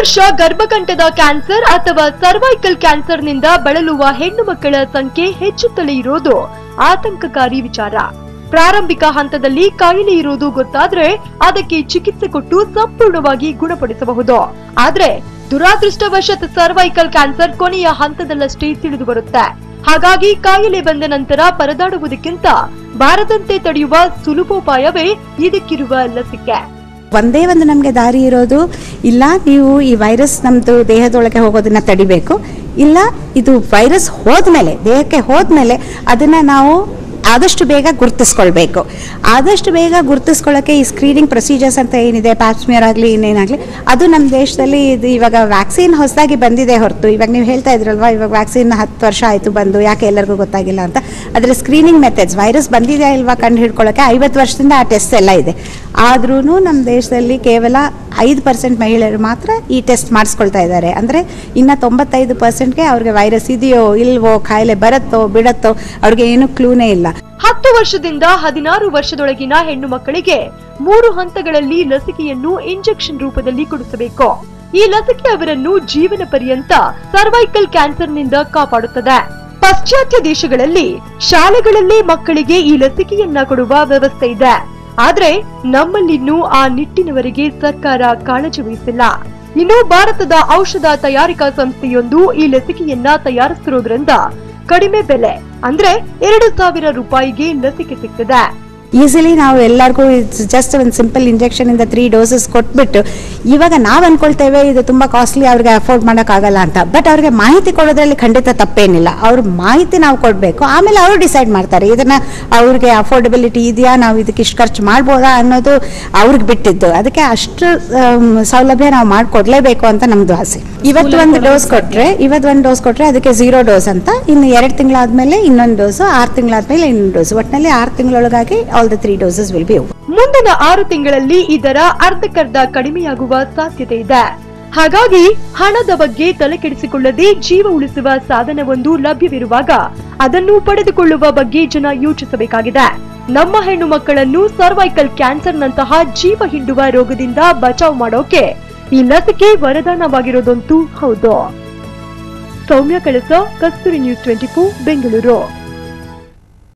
ವರ್ಷ ಗರ್ಭಕಂಠದ ಕ್ಯಾನ್ಸರ್ ಅಥವಾ ಸರ್ವೈಕಲ್ ಕ್ಯಾನ್ಸರ್ನಿಂದ ಬಳಲುವ ಹೆಣ್ಣು ಮಕ್ಕಳ ಸಂಖ್ಯೆ ಹೆಚ್ಚುತ್ತಲೇ ಇರೋದು ಆತಂಕಕಾರಿ ವಿಚಾರ. ಪ್ರಾರಂಭಿಕ ಹಂತದಲ್ಲಿ ಕಾಯಿಲೆ ಇರೋದು ಗೊತ್ತಾದ್ರೆ ಅದಕ್ಕೆ ಚಿಕಿತ್ಸೆ ಕೊಟ್ಟು ಸಂಪೂರ್ಣವಾಗಿ ಗುಣಪಡಿಸಬಹುದು. ಆದ್ರೆ ದುರಾದೃಷ್ಟವಶಾತ್ ಸರ್ವೈಕಲ್ ಕ್ಯಾನ್ಸರ್ ಕೊನೆಯ ಹಂತದಲ್ಲಷ್ಟೇ ತಿಳಿದು ಬರುತ್ತೆ. ಹಾಗಾಗಿ ಕಾಯಿಲೆ ಬಂದ ನಂತರ ಪರದಾಡುವುದಕ್ಕಿಂತ ಬಾರದಂತೆ ತಡೆಯುವ ಸುಲಭೋಪಾಯವೇ ಇದಕ್ಕಿರುವ ಲಸಿಕೆ. ಒಂದೇ ಒಂದು ನಮಗೆ ದಾರಿ ಇರೋದು, ಇಲ್ಲ ನೀವು ಈ ವೈರಸ್ ನಮ್ದು ದೇಹದೊಳಗೆ ಹೋಗೋದನ್ನ ತಡಿಬೇಕು, ಇಲ್ಲ ಇದು ವೈರಸ್ ಹೋದ್ಮೇಲೆ ದೇಹಕ್ಕೆ ಹೋದ್ಮೇಲೆ ಅದನ್ನ ನಾವು ಆದಷ್ಟು ಬೇಗ ಗುರುತಿಸ್ಕೊಳ್ಬೇಕು. ಆದಷ್ಟು ಬೇಗ ಗುರುತಿಸ್ಕೊಳ್ಳೋಕ್ಕೆ ಈ ಸ್ಕ್ರೀನಿಂಗ್ ಪ್ರೊಸೀಜರ್ಸ್ ಅಂತ ಏನಿದೆ, ಪ್ಯಾಪ್ಸ್ಮಿಯರ್ ಆಗಲಿ ಇನ್ನೇನಾಗಲಿ, ಅದು ನಮ್ಮ ದೇಶದಲ್ಲಿ ಇದು ಇವಾಗ ವ್ಯಾಕ್ಸಿನ್ ಹೊಸದಾಗಿ ಬಂದಿದೆ ಹೊರತು, ಇವಾಗ ನೀವು ಹೇಳ್ತಾ ಇದ್ರಲ್ವಾ ಇವಾಗ ವ್ಯಾಕ್ಸಿನ್ 10 ವರ್ಷ ಆಯಿತು ಬಂದು, ಯಾಕೆ ಎಲ್ಲರಿಗೂ ಗೊತ್ತಾಗಿಲ್ಲ ಅಂತ. ಅದರ ಸ್ಕ್ರೀನಿಂಗ್ ಮೆಥಡ್ಸ್, ವೈರಸ್ ಬಂದಿದೆಯಾ ಇಲ್ವಾ ಕಂಡು ಹಿಡ್ಕೊಳ್ಳೋಕ್ಕೆ 50 ವರ್ಷದಿಂದ ಆ ಟೆಸ್ಟ್ ಎಲ್ಲ ಇದೆ. ಆದ್ರೂ ನಮ್ಮ ದೇಶದಲ್ಲಿ ಕೇವಲ 5% ಮಹಿಳೆಯರು ಮಾತ್ರ ಈ ಟೆಸ್ಟ್ ಮಾಡಿಸ್ಕೊಳ್ತಾ ಇದ್ದಾರೆ. ಅಂದರೆ ಇನ್ನು 95%ಗೆ ಅವ್ರಿಗೆ ವೈರಸ್ ಇದೆಯೋ ಇಲ್ವೋ, ಕಾಯಿಲೆ ಬರುತ್ತೋ ಬಿಡತ್ತೋ ಅವ್ರಿಗೆ ಏನು ಕ್ಲೂನೇ ಇಲ್ಲ. 10 ವರ್ಷದಿಂದ 16 ವರ್ಷದೊಳಗಿನ ಹೆಣ್ಣು ಮಕ್ಕಳಿಗೆ 3 ಹಂತಗಳಲ್ಲಿ ಲಸಿಕೆಯನ್ನು ಇಂಜೆಕ್ಷನ್ ರೂಪದಲ್ಲಿ ಕೊಡಿಸಬೇಕು. ಈ ಲಸಿಕೆ ಅವರನ್ನು ಜೀವನ ಪರ್ಯಂತ ಸರ್ವೈಕಲ್ ಕ್ಯಾನ್ಸರ್ನಿಂದ ಕಾಪಾಡುತ್ತದೆ. ಪಾಶ್ಚಾತ್ಯ ದೇಶಗಳಲ್ಲಿ ಶಾಲೆಗಳಲ್ಲೇ ಮಕ್ಕಳಿಗೆ ಈ ಲಸಿಕೆಯನ್ನ ಕೊಡುವ ವ್ಯವಸ್ಥೆ ಇದೆ. ಆದ್ರೆ ನಮ್ಮಲ್ಲಿನ್ನೂ ಆ ನಿಟ್ಟಿನವರೆಗೆ ಸರ್ಕಾರ ಕಾಳಜಿ ವಹಿಸಿಲ್ಲ. ಇನ್ನು ಭಾರತದ ಔಷಧ ತಯಾರಿಕಾ ಸಂಸ್ಥೆಯೊಂದು ಈ ಲಸಿಕೆಯನ್ನ ತಯಾರಿಸಿರೋದ್ರಿಂದ ಕಡಿಮೆ ಬೆಲೆ ಅಂದ್ರೆ 2,000 ರೂಪಾಯಿಗೆ ಲಸಿಕೆ ಸಿಗ್ತದೆ. ಈಸಿಲಿ ನಾವು ಎಲ್ಲರಿಗೂ ಜಸ್ಟ್ ಒಂದು ಸಿಂಪಲ್ ಇಂಜೆಕ್ಷನ್ ಇಂದ 3 ಡೋಸಸ್ ಕೊಟ್ಬಿಟ್ಟು, ಇವಾಗ ನಾವು ಅನ್ಕೊಳ್ತೇವೆ ಇದು ತುಂಬಾ ಕಾಸ್ಟ್ಲಿ, ಅವ್ರಿಗೆ ಅಫೋರ್ಡ್ ಮಾಡೋಕ್ಕಾಗಲ್ಲ ಅಂತ. ಬಟ್ ಅವ್ರಿಗೆ ಮಾಹಿತಿ ಕೊಡೋದ್ರಲ್ಲಿ ಖಂಡಿತ ತಪ್ಪೇನಿಲ್ಲ. ಅವ್ರ ಮಾಹಿತಿ ನಾವು ಕೊಡಬೇಕು, ಆಮೇಲೆ ಅವರು ಡಿಸೈಡ್ ಮಾಡ್ತಾರೆ ಇದನ್ನ ಅವ್ರಿಗೆ ಅಫೋರ್ಡಬಿಲಿಟಿ ಇದೆಯಾ, ನಾವು ಇದಕ್ಕೆ ಇಷ್ಟು ಖರ್ಚು ಮಾಡ್ಬೋದಾ ಅನ್ನೋದು ಅವ್ರಿಗೆ ಬಿಟ್ಟಿದ್ದು. ಅದಕ್ಕೆ ಅಷ್ಟು ಸೌಲಭ್ಯ ನಾವು ಮಾಡಿಕೊಡ್ಲೇಬೇಕು ಅಂತ ನಮ್ದು ಆಸೆ. ಇವತ್ತು ಒಂದು ಡೋಸ್ ಕೊಟ್ರೆ ಅದಕ್ಕೆ 0 ಡೋಸ್ ಅಂತ, ಇನ್ನು 2 ತಿಂಗಳಾದ್ಮೇಲೆ ಇನ್ನೊಂದು ಡೋಸ್, 6 ತಿಂಗಳಾದ್ಮೇಲೆ ಇನ್ನೊಂದು ಡೋಸ್, ಒಟ್ಟಿನಲ್ಲಿ 6 ತಿಂಗಳೊಳಗಾಗಿ the 3 doses will be over. ಮುಂದಿನ 6 ತಿಂಗಳಲ್ಲಿ ಇದರ ಅರ್ಧಕ್ಕರ್ಧ ಕಡಿಮೆಯಾಗುವ ಸಾಧ್ಯತೆ ಇದೆ. ಹಾಗಾಗಿ ಹಣದ ಬಗ್ಗೆ ತಲೆಕೆಡಿಸಿಕೊಳ್ಳದೆ ಜೀವ ಉಳಿಸುವ ಸಾಧನವೊಂದು ಲಭ್ಯವಿರುವಾಗ ಅದನ್ನು ಪಡೆದುಕೊಳ್ಳುವ ಬಗ್ಗೆ ಜನ ಯೋಚಿಸಬೇಕಾಗಿದೆ. ನಮ್ಮ ಹೆಣ್ಣು ಮಕ್ಕಳನ್ನು ಸರ್ವೈಕಲ್ ಕ್ಯಾನ್ಸರ್ನಂತಹ ಜೀವ ಹಿಂಡುವ ರೋಗದಿಂದ ಬಚಾವ್ ಮಾಡೋಕೆ ಈ ಲಸಿಕೆ ವರದಾನವಾಗಿರೋದಂತೂ ಹೌದು. ಸೌಮ್ಯ ಕಳಸ, ಕಸ್ತೂರಿ ನ್ಯೂಸ್ 24, ಬೆಂಗಳೂರು.